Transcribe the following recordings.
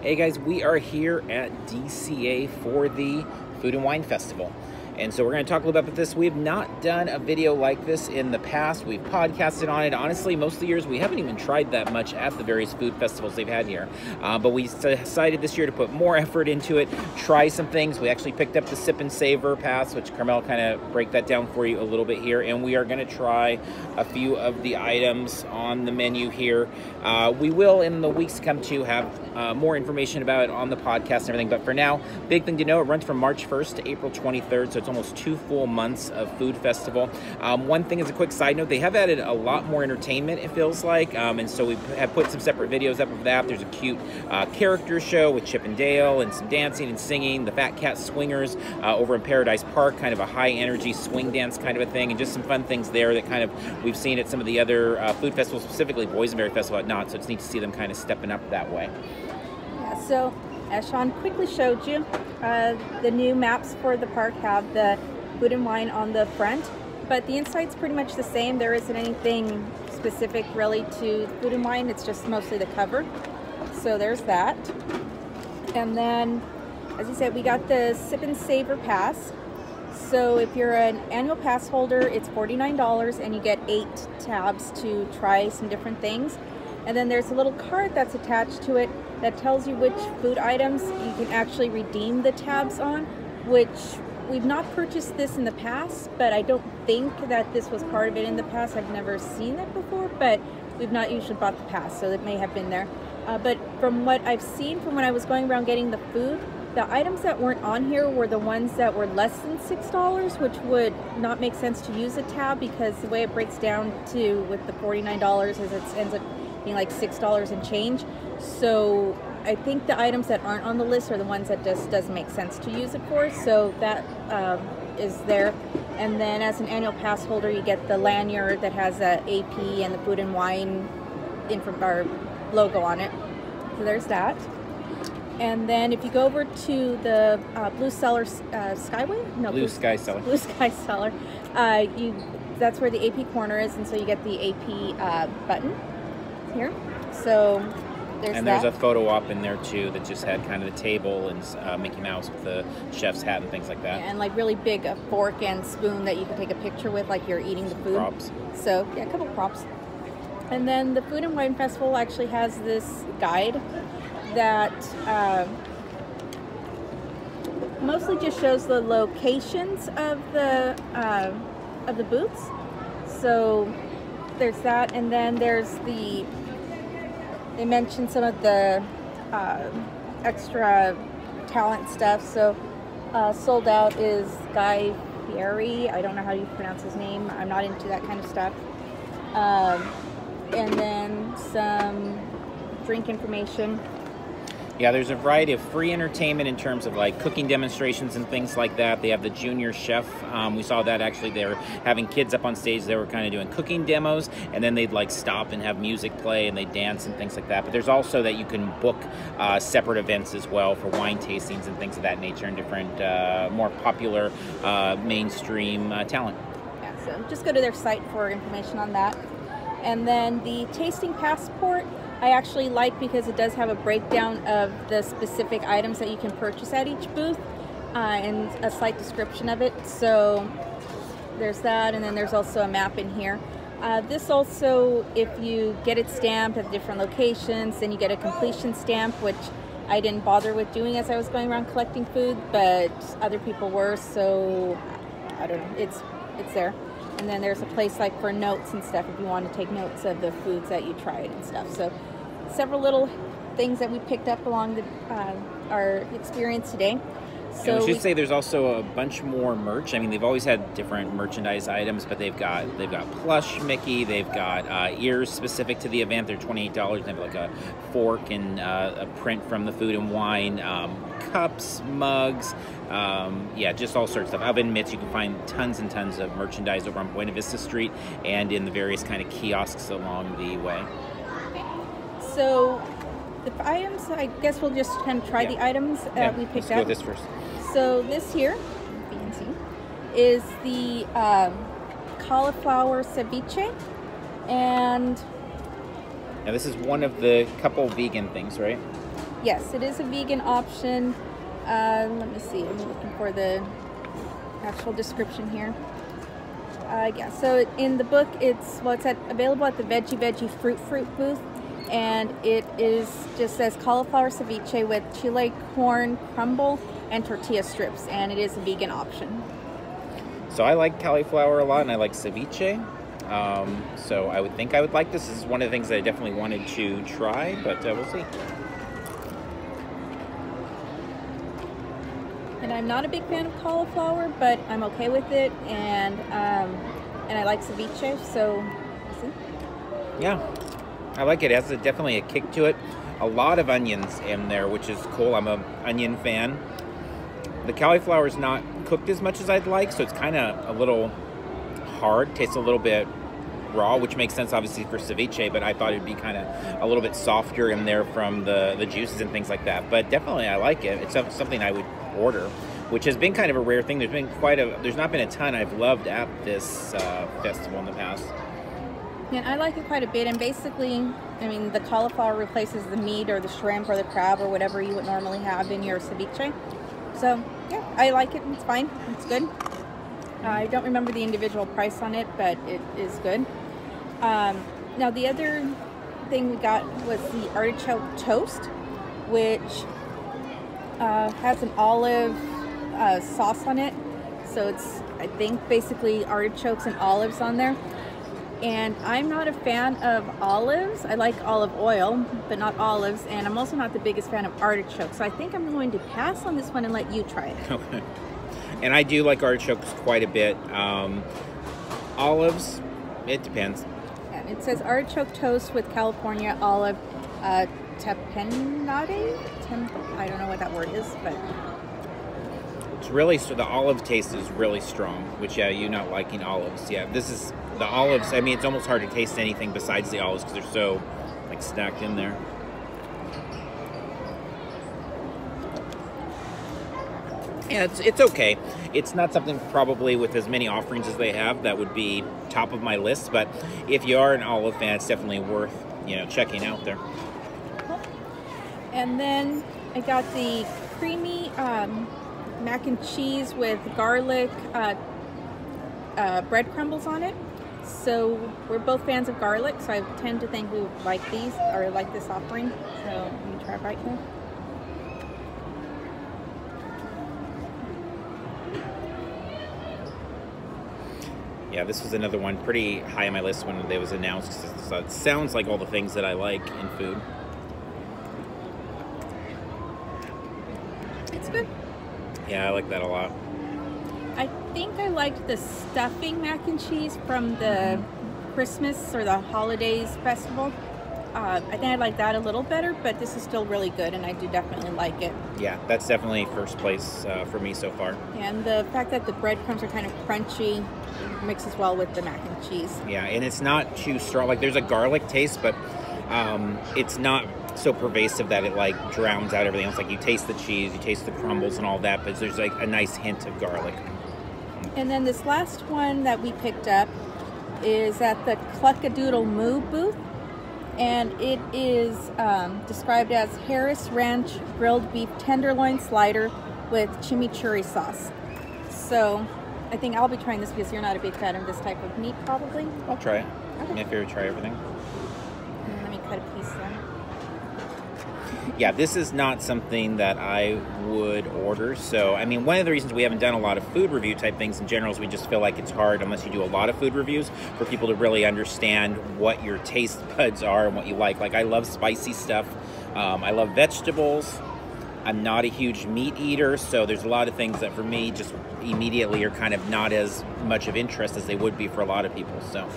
Hey guys, we are here at DCA for the Food and Wine Festival. And so we're going to talk a little bit about this. We have not done a video like this in the past. We've podcasted on it. Honestly, most of the years we haven't even tried that much at the various food festivals they've had here. But we decided this year to put more effort into it, try some things. We actually picked up the Sip and Savor pass, which Carmel kind of break that down for you a little bit here. And we are going to try a few of the items on the menu here. We will, in the weeks to come to, have more information about it on the podcast and everything. But for now, big thing to know, it runs from March 1st to April 23rd. So it's almost 2 full months of food festival. One thing is a quick side note, they have added a lot more entertainment, it feels like, and so we have put some separate videos up of that. There's a cute character show with Chip and Dale and some dancing and singing, the Fat Cat Swingers over in Paradise Park, kind of a high energy swing dance kind of a thing, and just some fun things there that kind of we've seen at some of the other food festivals, specifically Boysenberry Festival at Knott, so it's neat to see them kind of stepping up that way. Yeah, so as Sean quickly showed you, the new maps for the park have the food and wine on the front, but the inside's pretty much the same. There isn't anything specific really to food and wine, it's just mostly the cover. So there's that. And then, as I said, we got the Sip and Savor pass. So if you're an annual pass holder, it's $49 and you get 8 tabs to try some different things. And then there's a little card that's attached to it that tells you which food items you can actually redeem the tabs on, which we've not purchased this in the past, but I don't think that this was part of it in the past. I've never seen it before, but we've not usually bought the pass, so it may have been there. But from what I've seen from when I was going around getting the food, the items that weren't on here were the ones that were less than $6, which would not make sense to use a tab, because the way it breaks down to with the $49 is it ends up being like $6 and change. So I think the items that aren't on the list are the ones that just doesn't make sense to use it for. So that is there. And then as an annual pass holder, you get the lanyard that has a AP and the food and wine our logo on it. So there's that. And then if you go over to the Blue Cellar Skyway? No, Blue Sky Cellar. Blue Sky Cellar. That's where the AP corner is, and so you get the AP button here. So there's a photo op in there too that just had kind of the table and Mickey Mouse with the chef's hat and things like that. Yeah, and like really big a fork and spoon that you can take a picture with, like you're eating the food. Props. So yeah, a couple of props. And then the Food and Wine Festival actually has this guide that mostly just shows the locations of the booths. So there's that, and then there's they mentioned some of the extra talent stuff. So sold out is Guy Fieri. I don't know how you pronounce his name. I'm not into that kind of stuff. And then some drink information. Yeah, there's a variety of free entertainment in terms of like cooking demonstrations and things like that. They have the junior chef. We saw that actually. They were having kids up on stage. They were kind of doing cooking demos, and then they'd like stop and have music play and they dance and things like that. But there's also that you can book separate events as well for wine tastings and things of that nature and different more popular mainstream talent. Yeah, so just go to their site for information on that. And then the tasting passport I actually like, because it does have a breakdown of the specific items that you can purchase at each booth and a slight description of it. So there's that, and then there's also a map in here. This also, if you get it stamped at different locations, then you get a completion stamp, which I didn't bother with doing as I was going around collecting food, but other people were, so I don't know, it's there. And then there's a place like for notes and stuff if you want to take notes of the foods that you tried and stuff. So several little things that we picked up along our experience today. So and we should say there's also a bunch more merch. I mean, they've always had different merchandise items, but they've got plush Mickey, they've got ears specific to the event. They're $28. They have like a fork and a print from the Food and Wine, cups, mugs, yeah, just all sorts of stuff. Oven mitts. You can find tons and tons of merchandise over on Buena Vista Street and in the various kind of kiosks along the way. So the items, I guess we'll just kind of try the items we picked up. Let's go with this first. So this here, you can see, is the cauliflower ceviche, and now this is one of the couple vegan things, right? Yes, it is a vegan option. Let me see. I'm looking for the actual description here. Yeah, so in the book, it's available at the Veggie Fruit booth, and it just says cauliflower ceviche with chile corn crumble and tortilla strips, and it is a vegan option. So I like cauliflower a lot, and I like ceviche. So I would think I would like this. This is one of the things that I definitely wanted to try, but we'll see. And I'm not a big fan of cauliflower, but I'm okay with it, and I like ceviche, so we'll see. Yeah, I like it. It has definitely a kick to it. A lot of onions in there, which is cool. I'm an onion fan. The cauliflower is not cooked as much as I'd like, so it's kind of a little hard. Tastes a little bit raw, which makes sense obviously for ceviche, but I thought it'd be kind of a little bit softer in there from the juices and things like that. But definitely I like it. It's something I would order, which has been kind of a rare thing. There's not been a ton I've loved at this festival in the past. Yeah, I like it quite a bit, and basically, I mean, the cauliflower replaces the meat or the shrimp or the crab or whatever you would normally have in your ceviche. So yeah, I like it. It's fine. It's good. I don't remember the individual price on it, but it is good. Now the other thing we got was the artichoke toast, which has an olive sauce on it. So it's, I think, basically artichokes and olives on there. And I'm not a fan of olives. I like olive oil, but not olives. And I'm also not the biggest fan of artichokes. So I think I'm going to pass on this one and let you try it. Okay. And I do like artichokes quite a bit. Olives, it depends. And it says artichoke toast with California olive tapenade. I don't know what that word is, but it's really, so the olive taste is really strong. Which, yeah, you not liking olives. Yeah, this is the olives. I mean, it's almost hard to taste anything besides the olives because they're so like stacked in there. Yeah, it's okay. It's not something probably with as many offerings as they have that would be top of my list, but if you are an olive fan, it's definitely worth, checking out there. And then I got the creamy mac and cheese with garlic bread crumbles on it. So we're both fans of garlic, so I tend to think we would like these, or like this offering. So let me try it right here. Yeah, this was another one pretty high on my list when it was announced. So it sounds like all the things that I like in food. It's good. Yeah, I like that a lot. I think I liked the stuffing mac and cheese from the Christmas or the holidays festival. I think I like that a little better, but this is still really good, and I do definitely like it. Yeah, that's definitely first place for me so far. And the fact that the breadcrumbs are kind of crunchy mixes well with the mac and cheese. Yeah, and it's not too strong. Like, there's a garlic taste, but it's not so pervasive that it like drowns out everything else. Like, you taste the cheese, you taste the crumbles and all that, but there's like a nice hint of garlic. And then this last one that we picked up is at the Cluckadoodle Moo booth. And it is described as Harris Ranch grilled beef tenderloin slider with chimichurri sauce. So I think I'll be trying this because you're not a big fan of this type of meat, probably. I'll try it. Okay. If you ever try everything. Let me cut a piece then. Yeah, this is not something that I would order. So, I mean, one of the reasons we haven't done a lot of food review type things in general is we just feel like it's hard, unless you do a lot of food reviews, for people to really understand what your taste buds are and what you like. Like, I love spicy stuff. I love vegetables. I'm not a huge meat eater, so there's a lot of things that for me just immediately are kind of not as much of interest as they would be for a lot of people. So.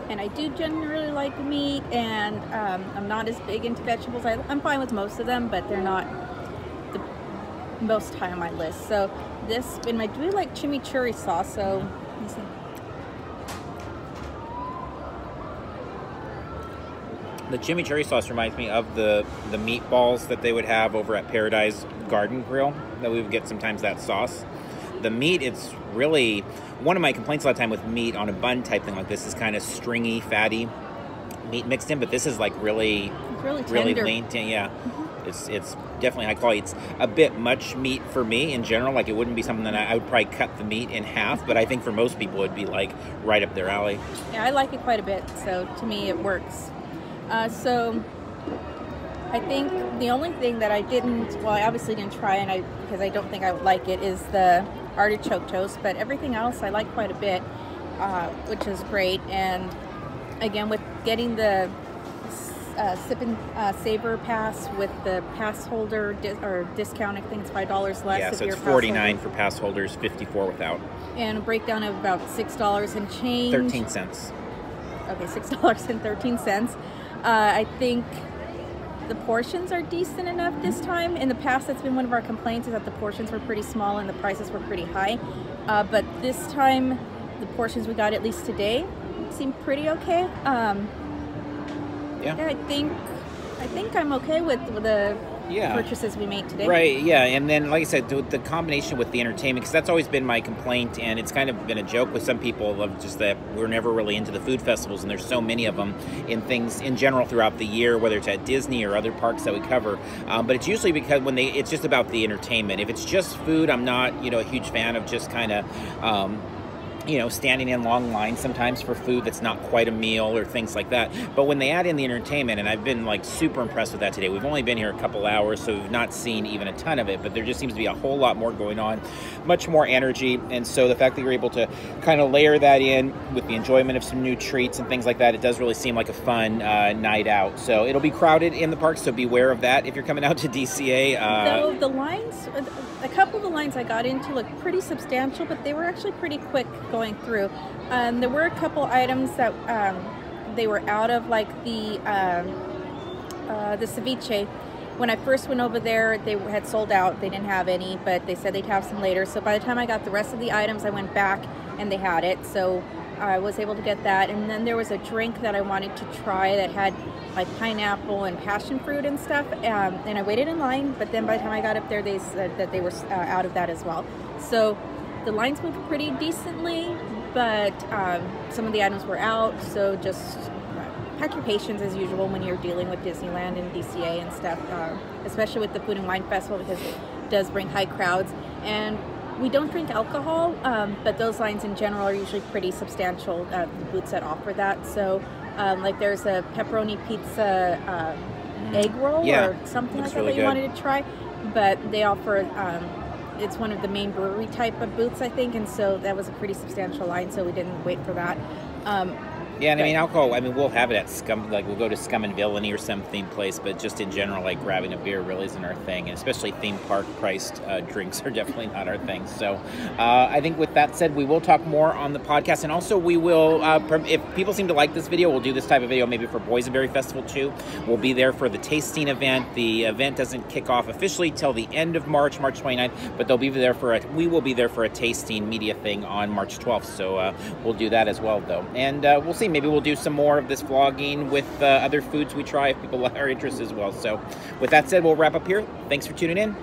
And I do generally like meat, and I'm not as big into vegetables. I'm fine with most of them, but they're not the most high on my list. So this, and I do like chimichurri sauce, so let me see. The chimichurri sauce reminds me of the meatballs that they would have over at Paradise Garden Grill, that we would get sometimes that sauce. The meat, it's really, one of my complaints a lot of time with meat on a bun type thing like this is kind of stringy, fatty meat mixed in, but this is like really really tender. lean. Yeah. It's definitely high quality. It's a bit much meat for me in general. Like, it wouldn't be something that I would probably cut the meat in half, but I think for most people it'd be like right up their alley. Yeah, I like it quite a bit, so to me it works. So I think the only thing that I obviously didn't try, because I don't think I would like it, is the artichoke toast, but everything else I like quite a bit, which is great. And again, with getting the sip and savor pass with the pass holder or discount, I think it's $5 less. Yeah, so it's $49 for pass holders, $54 without. And a breakdown of about $6 and change. 13 cents. Okay, $6.13. I think the portions are decent enough this time. In the past, that's been one of our complaints, is that the portions were pretty small and the prices were pretty high. But this time, the portions we got, at least today, seem pretty okay. Yeah, I think I'm okay with the purchases we made today. Right, yeah, and then, like I said, the combination with the entertainment, because that's always been my complaint, and it's kind of been a joke with some people of just that we're never really into the food festivals, and there's so many of them in things in general throughout the year, whether it's at Disney or other parks that we cover. But it's usually because it's just about the entertainment. If it's just food, I'm not, a huge fan of just kind of standing in long lines sometimes for food that's not quite a meal or things like that. But when they add in the entertainment, and I've been like super impressed with that today. We've only been here a couple hours, so we've not seen even a ton of it, but there just seems to be a whole lot more going on, much more energy. And so the fact that you're able to kind of layer that in with the enjoyment of some new treats and things like that, it does really seem like a fun night out. So it'll be crowded in the park, so beware of that if you're coming out to DCA. Though the lines, a couple of the lines I got into looked pretty substantial, but they were actually pretty quick going through. There were a couple items that they were out of, like the ceviche. When I first went over there, they had sold out. They didn't have any, but they said they'd have some later. So by the time I got the rest of the items, I went back and they had it. So I was able to get that. And then there was a drink that I wanted to try that had like pineapple and passion fruit and stuff. And I waited in line, but then by the time I got up there, they said that they were out of that as well. So the lines moved pretty decently, but some of the items were out. So just pack your patience as usual when you're dealing with Disneyland and DCA and stuff, especially with the Food and Wine Festival, because it does bring high crowds. And we don't drink alcohol, but those lines in general are usually pretty substantial, the booths that offer that. So like there's a pepperoni pizza egg roll or something like that you wanted to try, but they offer, it's one of the main brewery type of booths, I think, and so that was a pretty substantial line, so we didn't wait for that. Yeah, and I mean, alcohol, we'll have it at Scum, like we'll go to Scum and Villainy or some theme place, but just in general, like grabbing a beer really isn't our thing, and especially theme park priced drinks are definitely not our thing. So I think with that said, we will talk more on the podcast, and also we will, if people seem to like this video, we'll do this type of video maybe for Boysenberry Festival too. We'll be there for the tasting event. The event doesn't kick off officially till the end of March 29th, but we will be there for a tasting media thing on March 12th, so we'll do that as well though. And we'll see. Maybe we'll do some more of this vlogging with other foods we try if people are interested as well. So with that said, we'll wrap up here. Thanks for tuning in.